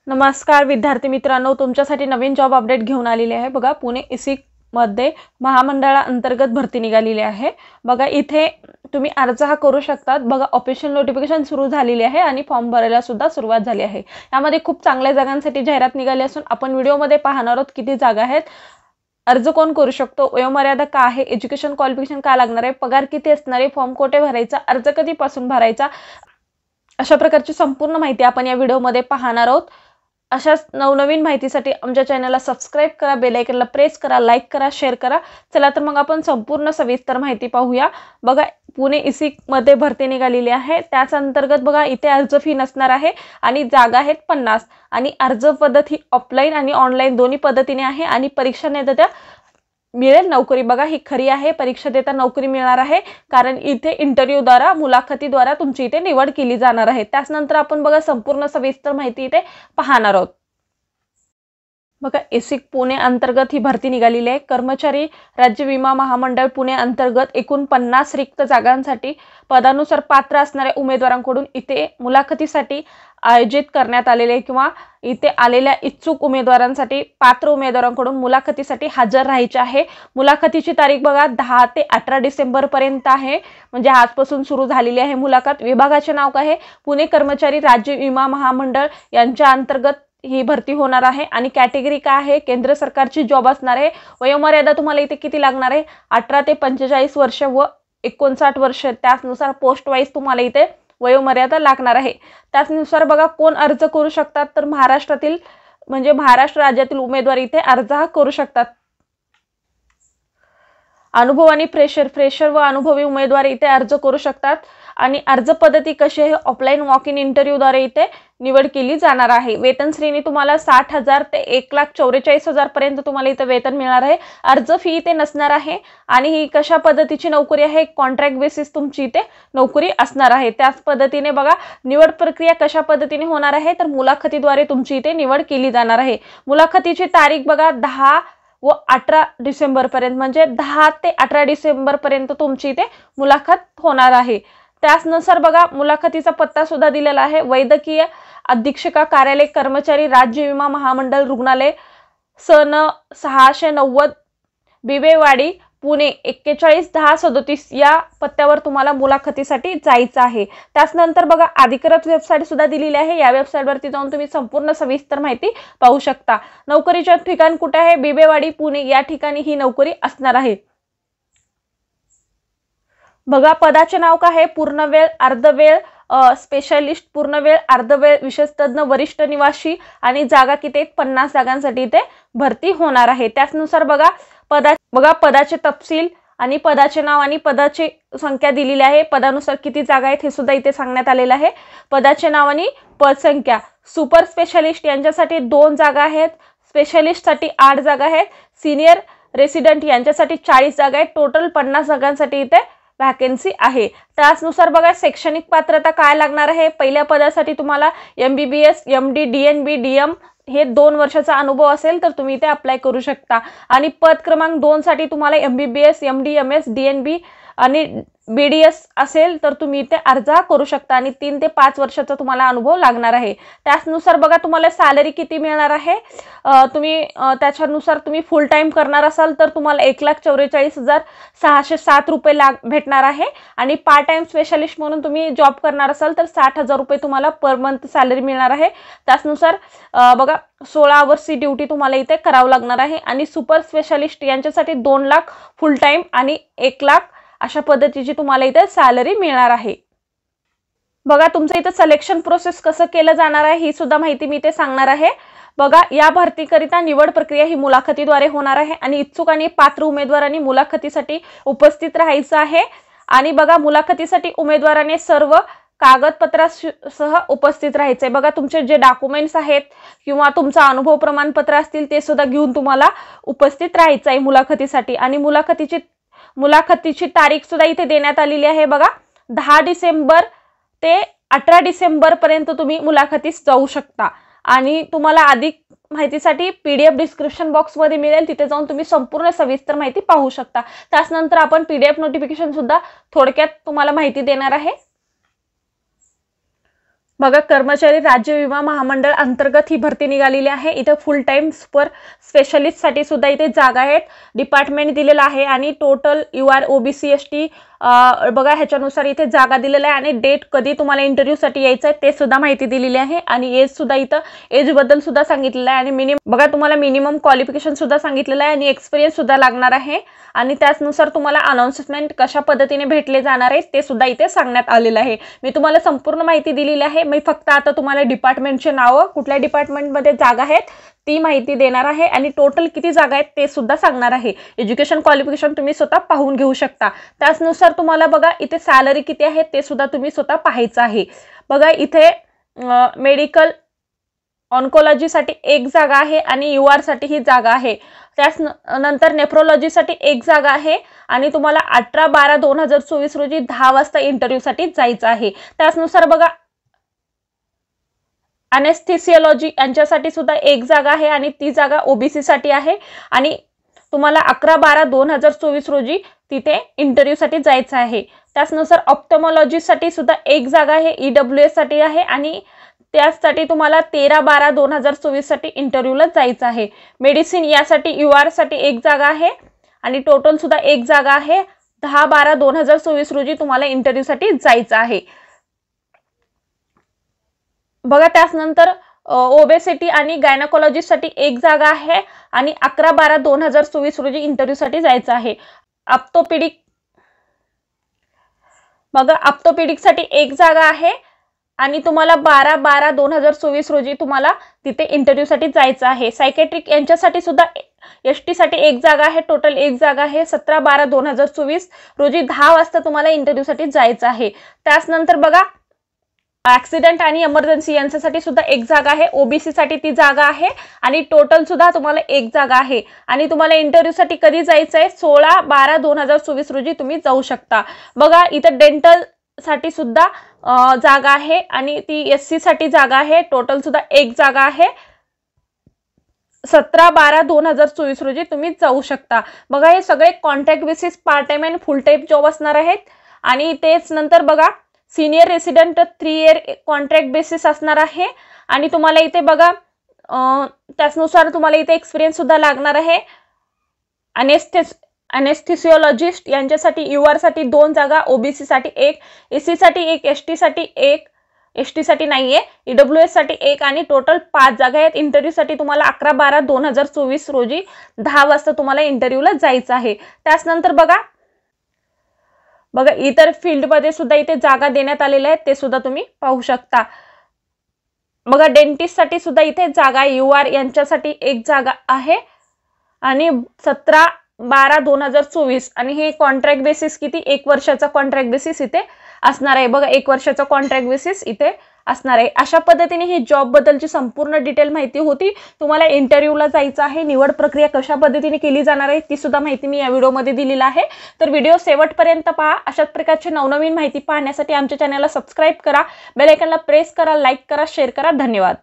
नमस्कार विद्यार्थी मित्रांनो, तुमच्यासाठी नवीन जॉब अपडेट घेऊन आलेले आहे। बघा, पुणे इसिक मध्ये महामंडळाअंतर्गत भरती निघालेली आहे। बघा, इथे तुम्ही अर्ज हा करू शकतात। बघा, ऑफिशियल नोटिफिकेशन सुरू झालेली आहे आणि फॉर्म भरायला सुद्धा सुरुवात झाली आहे। यामध्ये खूप चांगल्या जागांसाठी जाहिरात निघाली असून आपण व्हिडिओमध्ये पाहणार आहोत किती जागा आहेत, अर्ज कोण करू शकतो, वयोमर्यादा काय आहे, एज्युकेशन क्वालिफिकेशन काय लागणार आहे, पगार किती असणार आहे, फॉर्म कोठे भरायचा, अर्ज कधीपासून भरायचा, अशा प्रकारची संपूर्ण माहिती आपण या व्हिडिओमध्ये पाहणार आहोत। अशाच नवनवीन माहितीसाठी आमच्या चॅनलला सबस्क्राइब करा, बेल आयकॉनला प्रेस करा, लाईक करा, शेअर करा। चला तर मग आपण संपूर्ण सविस्तर माहिती पाहूया। बघा, पुणे इसिक मध्ये भरती निघालेली आहे। त्याच अंतर्गत बघा, इथे अर्ज फी नसणार आहे आणि जागा आहेत 50 आणि अर्ज पद्धत ही ऑफलाइन आणि ऑनलाइन दोन्ही पद्धतीने आहे आणि परीक्षा न देता मिळेल नोकरी। बघा, ही खरी आहे, परीक्षा देता नोकरी मिळणार आहे, कारण इथे इंटरव्ह्यू द्वारा मुलाखतीद्वारा तुमची इथे निवड केली जाणार आहे। त्यानंतर आपण बघा संपूर्ण सविस्तर माहिती इथे पाहणार आहोत। बघा, इसिक पुणे अंतर्गत ही भरती निघालेली आहे। कर्मचारी राज्य विमा महामंडळ पुणे अंतर्गत एकूण 50 रिक्त जागांसाठी पदानुसार पात्र असणाऱ्या उमेदवारांकडून इथे मुलाखतीसाठी आयोजित करण्यात आलेले किंवा इथे आलेल्या इच्छुक उमेदवारांसाठी पात्र उमेदवारांकडून मुलाखतीसाठी हजर राहायचे आहे। मुलाखतीची तारीख बघा 10 ते 18 डिसेंबर पर्यंत आहे, म्हणजे आजपासून सुरू झालेली आहे मुलाखत। विभागाचे नाव काय आहे, पुणे कर्मचारी राज्य विमा महामंडळ यांच्या अंतर्गत ही भरती होणार आहे आणि कॅटेगरी काय आहे, केंद्र सरकारची जॉब असणार आहे। वयोमर्यादा तुम्हाला इथे किती लागणार आहे, 18 ते 45 वर्ष व 59 वर्ष, त्यानुसार पोस्ट वाईज तुम्हाला इथे वयोमर्यादा लागणार आहे। त्यानुसार बघा कोण अर्ज करू शकतात, तर महाराष्ट्रातील म्हणजे महाराष्ट्र राज्यातील उमेदवार इथे अर्ज करू शकतात। अनुभव आणि फ्रेशर व अनुभवी उमेदवार इथे अर्ज करू शकतात आणि अर्ज पद्धती कशी आहे, ऑफलाइन वॉक इन इंटरव्ह्यू द्वारे इथे निवड केली जाणार आहे। वेतन श्रेणी तुम्हाला 60,000 ते 1,44,000 पर्यंत तुम्हाला इथे वेतन मिळणार आहे। अर्ज फी इथे नसणार आहे आणि ही कशा पद्धतीची नोकरी आहे, कॉन्ट्रॅक्ट बेसिस तुमची इथे नोकरी असणार आहे। त्याच पद्धतीने बघा, निवड प्रक्रिया कशा पद्धतीने होणार आहे, तर मुलाखतीद्वारे तुमची इथे निवड केली जाणार आहे। मुलाखतीची तारीख बघा 10 व 18 डिसेंबर पर्यंत, म्हणजे 10 ते 18 डिसेंबर पर्यंत तुमची इथे मुलाखत होणार आहे। त्यानुसार बघा, मुलाखतीचा पत्ता सुद्धा दिलेला आहे। वैद्यकीय अधीक्षका कार्यालय कर्मचारी राज्य विमा महामंडळ रुग्णालय सन 690 बिबेवाडी पुणे 411037 या पत्त्यावर तुम्हाला मुलाखतीसाठी जायचं आहे। त्यानंतर बघा, अधिकृत वेबसाईट सुद्धा दिलेली आहे। या वेबसाईटवरती जाऊन तुम्ही संपूर्ण सविस्तर माहिती पाहू शकता। नोकरीचे ठिकाण कुठे आहे, बिबेवाडी पुणे या ठिकाणी ही नोकरी असणार आहे। बघा, पदाचे नाव काय आहे, पूर्णवेळ, अर्धवेळ, स्पेशलिस्ट, पूर्णवेळ, अर्धवेळ, विशेष तज्ञ, वरिष्ठ निवासी आणि जागा किती आहेत, 50 जागांसाठी इथे भरती होणार आहे। त्यानुसार बघा पदाचे तपशील आणि पदाचे नाव आणि पदाची संख्या दिलेली आहे। पदानुसार किती जागा आहेत हे सुद्धा इथे सांगण्यात आलेलं आहे। पदाचे नाव आणि पद संख्या, सुपर स्पेशलिस्ट यांच्यासाठी 2 जागा आहेत, स्पेशलिस्ट साठी 8 जागा आहेत, सीनियर रेसिडेंट यांच्यासाठी 40 जागा आहेत। टोटल 50 जागांसाठी इथे वॅकन्सी आहे। त्यानुसार बघा, शैक्षणिक पात्रता काय लागणार आहे, पहिल्या पदासाठी तुम्हाला MBBS, MD, DNB, DM हे 2 वर्षाचा अनुभव असेल तर तुम्ही इथे अप्लाय करू शकता आणि पद क्रमांक 2 साठी तुम्हाला MBBS, MD, MS, DNB आणि BDS असेल तर तुम्ही इथे अर्ज करू शकता आणि 3 ते 5 वर्षाचा तुम्हाला अनुभव लागणार आहे। त्यानुसार बघा, तुम्हाला सॅलरी किती मिळणार आहे, तुम्ही त्याच्यानुसार तुम्ही फुल टाइम करणार असाल तर तुम्हाला 1,44,607 रुपये भेटणार आहे आणि पार्ट टाइम स्पेशलिस्ट म्हणून तुम्ही जॉब करणार असाल तर 60,000 रुपये तुम्हाला पर मंथ सॅलरी मिळणार आहे। त्यानुसार बघा 16 आवर्सची ड्युटी तुम्हाला इथे करावं लागणार आहे आणि सुपर स्पेशलिस्ट यांच्यासाठी 2 लाख फुल टाइम आणि 1 लाख अशा पद्धतीची तुम्हाला इथे सॅलरी मिळणार आहे। बघा, तुमचं इथे सिलेक्शन प्रोसेस कसं केलं जाणार आहे ही सुद्धा माहिती मी इथे सांगणार आहे। बघा, या भरतीकरिता निवड प्रक्रिया ही मुलाखतीद्वारे होणार आहे आणि इच्छुक आणि पात्र उमेदवारांनी मुलाखतीसाठी उपस्थित राहायचं आहे आणि बघा, मुलाखतीसाठी उमेदवाराने सर्व कागदपत्रासह उपस्थित राहायचंय। बघा, तुमचे जे डॉक्युमेंट्स आहेत किंवा तुमचा अनुभव प्रमाणपत्र असतील ते सुद्धा घेऊन तुम्हाला उपस्थित राहायचं आहे मुलाखतीसाठी आणि मुलाखतीची तारीख सुद्धा इथे देण्यात आलेली आहे। बघा, 10 डिसेंबर ते 18 डिसेंबर पर्यंत तुम्ही मुलाखतीस जाऊ शकता आणि तुम्हाला अधिक माहितीसाठी PDF डिस्क्रिप्शन बॉक्स मध्ये मिळेल, तिथे जाऊन तुम्ही संपूर्ण सविस्तर माहिती पाहू शकता। त्यानंतर आपण PDF नोटिफिकेशन सुद्धा थोडक्यात तुम्हाला माहिती देणार आहे। बघा कर्मचारी राज्य विमा महामंडळ अंतर्गत ही भरती निघालेली आहे। इथे फुल टाइम सुपर स्पेशलिस्ट साठी सुद्धा इथे जागा आहेत, डिपार्टमेंट दिलेला आहे आणि टोटल UR OBC ST बघा ह्याच्यानुसार इथे जागा दिलेला आहे आणि डेट कधी तुम्हाला इंटरव्ह्यू साठी यायचं आहे ते सुद्धा माहिती दिलेली आहे आणि एज सुद्धा इथं एज बद्दल सुद्धा सांगितलेलं आहे आणि बघा तुम्हाला मिनिमम क्वालिफिकेशन सुद्धा सांगितलेलं आहे आणि एक्सपिरियन्स सुद्धा लागणार आहे आणि त्यानुसार तुम्हाला अनाउन्समेंट कशा पद्धतीने भेटले जाणार आहे ते सुद्धा इथे सांगण्यात आलेलं आहे। मी तुम्हाला संपूर्ण माहिती दिलेली आहे। मी फक्त आता तुम्हाला डिपार्टमेंटचे नाव, कुठल्या डिपार्टमेंटमध्ये जागा आहेत ती माहिती देणार आहे आणि टोटल किती जागा आहेत ते सुद्धा सांगणार आहे। एज्युकेशन क्वालिफिकेशन तुम्ही स्वतः पाहून घेऊ शकता। त्यानुसार तुम्हाला बघा इथे सॅलरी किती आहे ते सुद्धा तुम्ही स्वतः पाहायचं आहे। बघा इथे मेडिकल ऑन्कोलॉजी साठी एक जागा आहे आणि UR साठी ही जागा आहे। त्यानंतर नेफ्रोलॉजी साठी एक जागा आहे आणि तुम्हाला 18/12/2024 रोजी 10 वाजता इंटरव्ह्यू साठी जायचं आहे। त्यानुसार बघा अनेस्थेसियोलॉजी यांच्यासाठी सुद्धा एक जागा आहे आणि ती जागा OBC साठी आहे आणि तुम्हाला 11/12/2024 रोजी तिथे इंटरव्ह्यू साठी जायचं आहे। त्यानुसार ऑप्थेमॉलॉजी साठी सुद्धा एक जागा आहे, EWS साठी आहे आणि त्यासाठी तुम्हाला 13/12/2024 साठी इंटरव्ह्यूला जायचं आहे। मेडिसिन यासाठी UR साठी एक जागा आहे आणि टोटल सुद्धा एक जागा आहे। 10/12/2024 रोजी तुम्हाला इंटरव्ह्यू साठी जायचं आहे। बघा त्यानंतर ओबेसिटी आणि गायनेकोलॉजी साठी एक जागा आहे आणि 11/12/2024 रोजी इंटरव्ह्यू साठी जायचं आहे। ऑर्थोपेडिक बघा ऑर्थोपेडिक साठी एक जागा आहे आणि तुम्हाला 12/12/2024 रोजी तुम्हाला तिथे इंटरव्ह्यू साठी जायचं आहे। सायकेट्रिक यांच्यासाठी सुद्धा ST साठी एक जागा आहे, टोटल एक जागा आहे। 17/12/2024 रोजी 10 वाजता तुम्हाला इंटरव्ह्यू साठी जायचं आहे। त्यानंतर बघा ऍक्सिडेंट आणि इमर्जन्सी यांच्यासाठी सुद्धा एक जागा आहे, OBC साठी ती जागा आहे आणि टोटल सुद्धा तुम्हाला एक जागा आहे आणि तुम्हाला इंटरव्ह्यू साठी कधी जायचं आहे 16/12/2024 रोजी तुम्ही जाऊ शकता। बघा इथे डेंटल साठी सुद्धा जागा आहे आणि ती SC साठी जागा आहे, टोटल सुद्धा एक जागा आहे। 17/12/2024 रोजी तुम्ही जाऊ शकता। बघा हे सगळे कॉन्ट्रॅक्ट बेसिस पार्ट टाइम आणि फुल टाइम जॉब असणार आहेत आणि तेच नंतर बघा senior resident 3 year contract basis असणार आहे आणि तुम्हाला इथे बघा त्यानुसार तुम्हाला इथे एक्सपिरियन्स सुद्धा लागणार आहे। अनेस्थेसियोलॉजिस्ट यांच्यासाठी UR साठी 2 जागा, OBC साठी एक, SC साठी एक, ST साठी एक, ST साठी नाहीये, EWS साठी एक आणि टोटल 5 जागा आहेत। इंटरव्ह्यू साठी तुम्हाला 11/12/2024 रोजी 10 वाजता तुम्हाला इंटरव्ह्यूला जायचं आहे। त्यानंतर बघा इतर फील्ड मध्ये सुद्धा इथे जागा देण्यात आलेल्या आहेत, ते सुद्धा तुम्ही पाहू शकता। बघा डेंटिस्ट साठी सुद्धा इथे जागा UR यांच्यासाठी एक जागा आहे आणि 17/12/2024 आणि हे कॉन्ट्रॅक्ट बेसिस किती 1 वर्षाचा कॉन्ट्रॅक्ट बेसिस इथे असणार आहे। बघा 1 वर्षाचा कॉन्ट्रॅक्ट बेसिस इथे असणार आहे। अशा पद्धतीने ही जॉब बद्दलची संपूर्ण डिटेल माहिती होती। तुम्हाला इंटरव्ह्यूला जायचं आहे, निवड प्रक्रिया कशा पद्धतीने केली जाणार आहे ती सुद्धा माहिती मी या व्हिडिओमध्ये दिलेली आहे। तर व्हिडिओ शेवटपर्यंत पहा। अशाच प्रकारची नवनवीन माहिती पाहण्यासाठी आमच्या चॅनलला सबस्क्राइब करा, बेल आयकॉनला प्रेस करा, लाईक करा, शेअर करा। धन्यवाद।